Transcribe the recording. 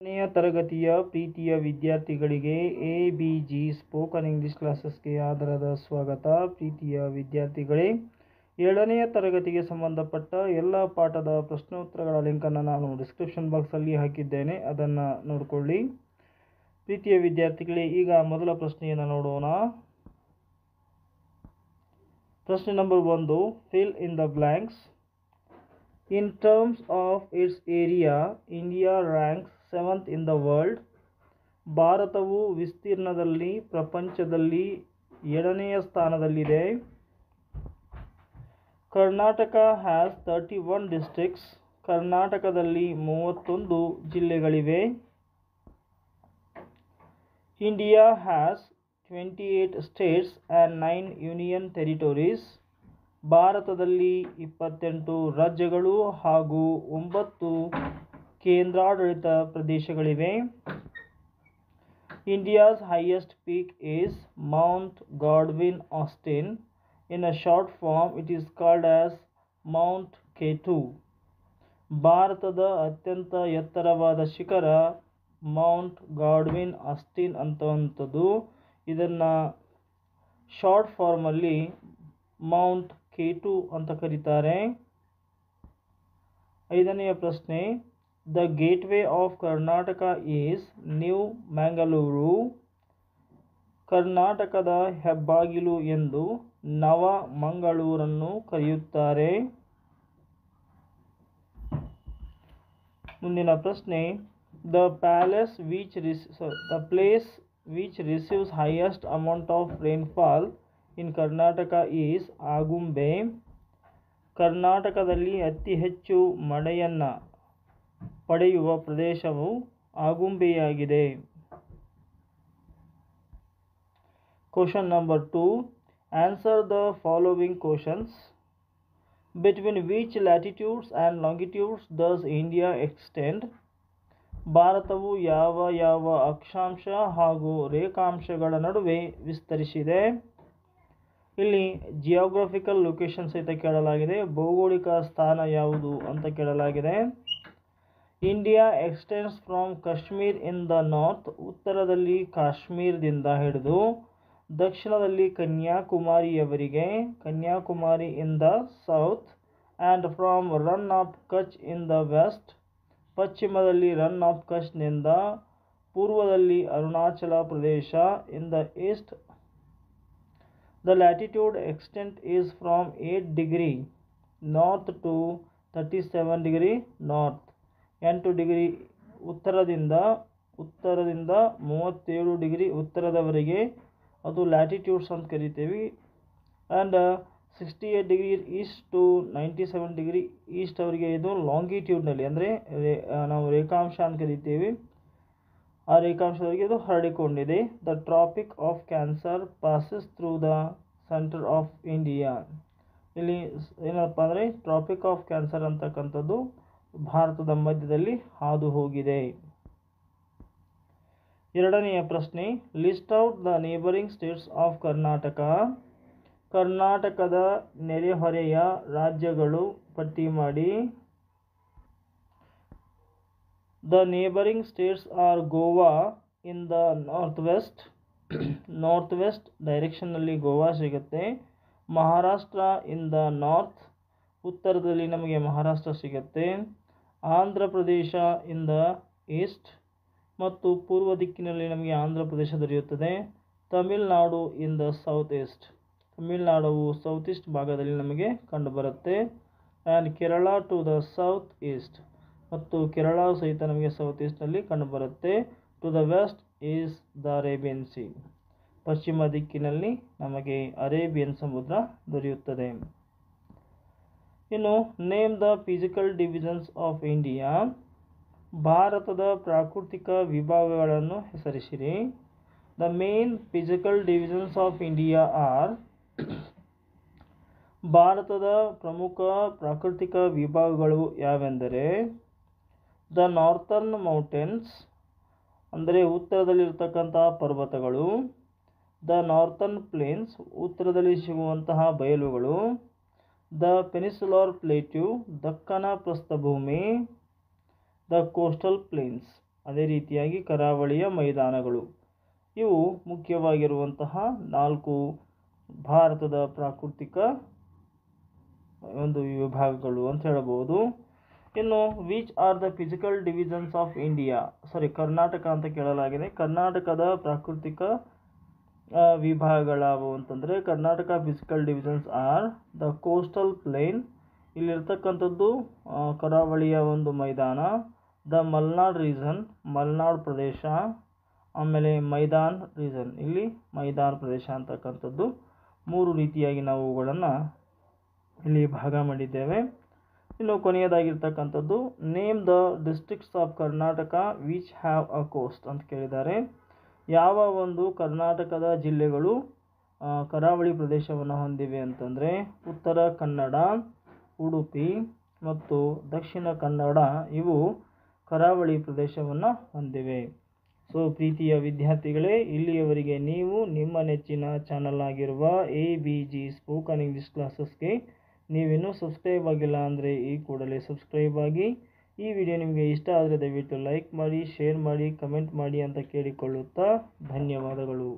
ಕೊನೆಯ ತರಗತಿಯ ಪ್ರೀತಿಯ ವಿದ್ಯಾರ್ಥಿಗಳಿಗೆ ಎಬಿಜಿ ಸ್ಪೋಕನ್ ಇಂಗ್ಲಿಷ್ ಕ್ಲಾಸಸ್ಗೆ ಆಧಾರದ ಸ್ವಾಗತ. ಪ್ರೀತಿಯ ವಿದ್ಯಾರ್ಥಿಗಳೇ, 7ನೇ ತರಗತಿಗೆ ಸಂಬಂಧಪಟ್ಟ ಎಲ್ಲ ಪಾಠದ ಪ್ರಶ್ನೋತ್ತರಗಳ ಲಿಂಕನ್ನು ನಾನು ಡಿಸ್ಕ್ರಿಪ್ಷನ್ ಬಾಕ್ಸಲ್ಲಿ ಹಾಕಿದ್ದೇನೆ, ಅದನ್ನು ನೋಡಿಕೊಳ್ಳಿ. ಪ್ರೀತಿಯ ವಿದ್ಯಾರ್ಥಿಗಳೇ, ಈಗ ಮೊದಲ ಪ್ರಶ್ನೆಯನ್ನು ನೋಡೋಣ. ಪ್ರಶ್ನೆ number 1, fill in the blanks. In terms of its area, India ranks 7th in the world. ಭಾರತವು ವಿಸ್ತೀರ್ಣದಲ್ಲಿ ಪ್ರಪಂಚದಲ್ಲಿ 7ನೇ ಸ್ಥಾನದಲ್ಲಿದೆ. Karnataka has 31 districts. ಕರ್ನಾಟಕದಲ್ಲಿ 31 ಜಿಲ್ಲೆಗಳಿವೆ. India has 28 states and 9 union territories. ಭಾರತದಲ್ಲಿ 28 ರಾಜ್ಯಗಳು ಹಾಗೂ 9 ಕೇಂದ್ರಾಡಳಿತ ಪ್ರದೇಶಗಳಿವೆ. India's highest peak is Mount Godwin Austen. In a short form, it is called as Mount K2. ಭಾರತದ ಅತ್ಯಂತ ಎತ್ತರವಾದ ಶಿಖರ ಮೌಂಟ್ ಗಾಡ್ವಿನ್ ಆಸ್ಟಿನ್ ಅಂತವಂಥದ್ದು. ಇದನ್ನು ಶಾರ್ಟ್ ಫಾರ್ಮಲ್ಲಿ ಮೌಂಟ್ K2 ಅಂತ ಕರೀತಾರೆ. 5ನೆಯ ಪ್ರಶ್ನೆ, the gateway of Karnataka is new Mangalore. ಕರ್ನಾಟಕದ ಹೆಬ್ಬಾಗಿಲು ಎಂದು ನವ ಮಂಗಳೂರನ್ನು ಕರೆಯುತ್ತಾರೆ. ಮುಂದಿನ ಪ್ರಶ್ನೆ, the place which receives highest amount of rainfall in Karnataka is Agumbe. ಕರ್ನಾಟಕದಲ್ಲಿ ಅತಿ ಹೆಚ್ಚು ಮಳೆಯನ್ನು ಪಡೆಯುವ ಪ್ರದೇಶವು ಆಗುಂಬೆಯಾಗಿದೆ. Question number 2, answer the following questions. Between which latitudes and longitudes does India extend. ಭಾರತವು ಯಾವ ಅಕ್ಷಾಂಶ ಹಾಗೂ ರೇಖಾಂಶಗಳ ನಡುವೆ ವಿಸ್ತರಿಸಿದೆ. ಇಲ್ಲಿ ಜಿಯೋಗ್ರಫಿಕಲ್ ಲೊಕೇಶನ್ ಸಹಿತ ಕೇಳಲಾಗಿದೆ. ಭೌಗೋಳಿಕ ಸ್ಥಾನ ಯಾವುದು ಅಂತ ಕೇಳಲಾಗಿದೆ. India extends from Kashmir in the north. ಉತ್ತರದಲ್ಲಿ ಕಾಶ್ಮೀರದಿಂದ ಹಿಡಿದು ದಕ್ಷಿಣದಲ್ಲಿ ಕನ್ಯಾಕುಮಾರಿಯವರೆಗೆ. Kanyakumari in the south and from Rann of Kutch in the west. ಪಶ್ಚಿಮದಲ್ಲಿ ರನ್ ಆಫ್ ಕಚ್ನಿಂದ, ಪೂರ್ವದಲ್ಲಿ Arunachal Pradesh in the east. The latitude extent is from 8 degree north to 37 degree north. 8 degree ಉತ್ತರದಿಂದ 37 ಡಿಗ್ರಿ ಉತ್ತರದವರೆಗೆ ಅದು ಲ್ಯಾಟಿಟ್ಯೂಡ್ಸ್ ಅಂತ ಕರಿತೀವಿ. And 68 degree east to 97 degree east ಅವರಿಗೆ ಇದು ಲಾಂಗಿಟ್ಯೂಡ್ನಲ್ಲಿ, ಅಂದರೆ ನಾವು ರೇಖಾಂಶ ಅಂತ ಕರಿತೀವಿ. ಆ ರೇಖಾಂಶದವರೆಗೆ ಇದು ಹರಡಿಕೊಂಡಿದೆ. The tropic of cancer passes through the centre of India. ಇಲ್ಲಿ ಏನಪ್ಪ ಅಂದರೆ ಟ್ರಾಪಿಕ್ ಆಫ್ ಕ್ಯಾನ್ಸರ್ ಅಂತಕ್ಕಂಥದ್ದು ಭಾರತದ ಮಧ್ಯದಲ್ಲಿ ಹಾದು ಹೋಗಿದೆ. 2ನೆಯ ಪ್ರಶ್ನೆ, list out the neighbouring States of Karnataka. ಕರ್ನಾಟಕದ ನೆರೆಹೊರೆಯ ರಾಜ್ಯಗಳು ಪಟ್ಟಿ ಮಾಡಿ. The neighboring states are Goa in the northwest. North ಡೈರೆಕ್ಷನ್ನಲ್ಲಿ ಗೋವಾ ಸಿಗುತ್ತೆ. Maharashtra in the north. ಉತ್ತರದಲ್ಲಿ ನಮಗೆ ಮಹಾರಾಷ್ಟ್ರ ಸಿಗುತ್ತೆ. Andhra Pradesh in the East. ಮತ್ತು ಪೂರ್ವ ದಿಕ್ಕಿನಲ್ಲಿ ನಮಗೆ ಆಂಧ್ರ ಪ್ರದೇಶ ದೊರೆಯುತ್ತದೆ. Tamil Nadu in the south east. ತಮಿಳುನಾಡುವು ಸೌತ್ ಈಸ್ಟ್ ಭಾಗದಲ್ಲಿ ನಮಗೆ ಕಂಡುಬರುತ್ತೆ. And Kerala to the south east. ಮತ್ತು ಕೇರಳ ಸಹಿತ ನಮಗೆ ಸೌತ್ ಈಸ್ಟ್ನಲ್ಲಿ ಕಂಡುಬರುತ್ತೆ. To the west is the Arabian sea. ಪಶ್ಚಿಮ ದಿಕ್ಕಿನಲ್ಲಿ ನಮಗೆ ಅರೇಬಿಯನ್ ಸಮುದ್ರ ದೊರೆಯುತ್ತದೆ. ಇನ್ನು name the physical divisions of India. ಭಾರತದ ಪ್ರಾಕೃತಿಕ ವಿಭಾಗಗಳನ್ನು ಹೆಸರಿಸಿರಿ. The main physical divisions of India are. ಭಾರತದ ಪ್ರಮುಖ ಪ್ರಾಕೃತಿಕ ವಿಭಾಗಗಳು ಯಾವೆಂದರೆ ದ ನಾರ್ತರ್ನ್ ಮೌಂಟೇನ್ಸ್, ಅಂದರೆ ಉತ್ತರದಲ್ಲಿರ್ತಕ್ಕಂತಹ ಪರ್ವತಗಳು. ದ ನಾರ್ತರ್ನ್ ಪ್ಲೇನ್ಸ್, ಉತ್ತರದಲ್ಲಿ ಸಿಗುವಂತಹ ಬಯಲುಗಳು. ದ ಪೆನಿನ್ಸುಲಾರ್ ಪ್ಲೇಟ್ಯೂ, ದಕ್ಕನ ಪ್ರಸ್ಥಭೂಮಿ. ದ ಕೋಸ್ಟಲ್ ಪ್ಲೇನ್ಸ್, ಅದೇ ರೀತಿಯಾಗಿ ಕರಾವಳಿಯ ಮೈದಾನಗಳು. ಇವು ಮುಖ್ಯವಾಗಿರುವಂತಹ 4 ಭಾರತದ ಪ್ರಾಕೃತಿಕ ಒಂದು ವಿಭಾಗಗಳು ಅಂತ ಹೇಳಬಹುದು. ಇನ್ನು which are the physical divisions of India, Karnataka ಅಂತ ಕೇಳಲಾಗಿದೆ. ಕರ್ನಾಟಕದ ಪ್ರಾಕೃತಿಕ ವಿಭಾಗಗಳಾವು ಅಂತಂದರೆ, Karnataka physical divisions are the coastal plain, ಇಲ್ಲಿರ್ತಕ್ಕಂಥದ್ದು ಕರಾವಳಿಯ ಒಂದು ಮೈದಾನ. ದ ಮಲ್ನಾಡ್ ರೀಜನ್, ಮಲ್ನಾಡ್ ಪ್ರದೇಶ. ಆಮೇಲೆ ಮೈದಾನ್ ರೀಜನ್, ಇಲ್ಲಿ ಮೈದಾನ್ ಪ್ರದೇಶ ಅಂತಕ್ಕಂಥದ್ದು. 3 ರೀತಿಯಾಗಿ ನಾವು ಅವುಗಳನ್ನು ಇಲ್ಲಿ ಭಾಗ ಮಾಡಿದ್ದೇವೆ. ಇನ್ನು ಕೊನೆಯದಾಗಿರ್ತಕ್ಕಂಥದ್ದು name the districts of Karnataka which have a coast ಅಂತ ಕೇಳಿದ್ದಾರೆ. ಯಾವ ಒಂದು ಕರ್ನಾಟಕದ ಜಿಲ್ಲೆಗಳು ಕರಾವಳಿ ಪ್ರದೇಶವನ್ನು ಹೊಂದಿವೆ ಅಂತಂದರೆ, ಉತ್ತರ ಕನ್ನಡ, ಉಡುಪಿ ಮತ್ತು ದಕ್ಷಿಣ ಕನ್ನಡ ಇವು ಕರಾವಳಿ ಪ್ರದೇಶವನ್ನು ಹೊಂದಿವೆ. ಪ್ರೀತಿಯ ವಿದ್ಯಾರ್ಥಿಗಳೇ, ಇಲ್ಲಿಯವರೆಗೆ ನೀವು ನಿಮ್ಮ ನೆಚ್ಚಿನ ಚಾನಲ್ ಆಗಿರುವ ABG ಸ್ಪೋಕನ್ ಇಂಗ್ಲೀಷ್ ಕ್ಲಾಸಸ್ಗೆ ನೀವಿನ್ನೂ ಸಬ್ಸ್ಕ್ರೈಬ್ ಆಗಿಲ್ಲ ಅಂದರೆ ಈ ಕೂಡಲೇ ಸಬ್ಸ್ಕ್ರೈಬ್ ಆಗಿ. ಈ ವಿಡಿಯೋ ನಿಮಗೆ ಇಷ್ಟ ಆದರೆ ದಯವಿಟ್ಟು ಲೈಕ್ ಮಾಡಿ, ಶೇರ್ ಮಾಡಿ, ಕಮೆಂಟ್ ಮಾಡಿ ಅಂತ ಕೇಳಿಕೊಳ್ಳುತ್ತಾ ಧನ್ಯವಾದಗಳು.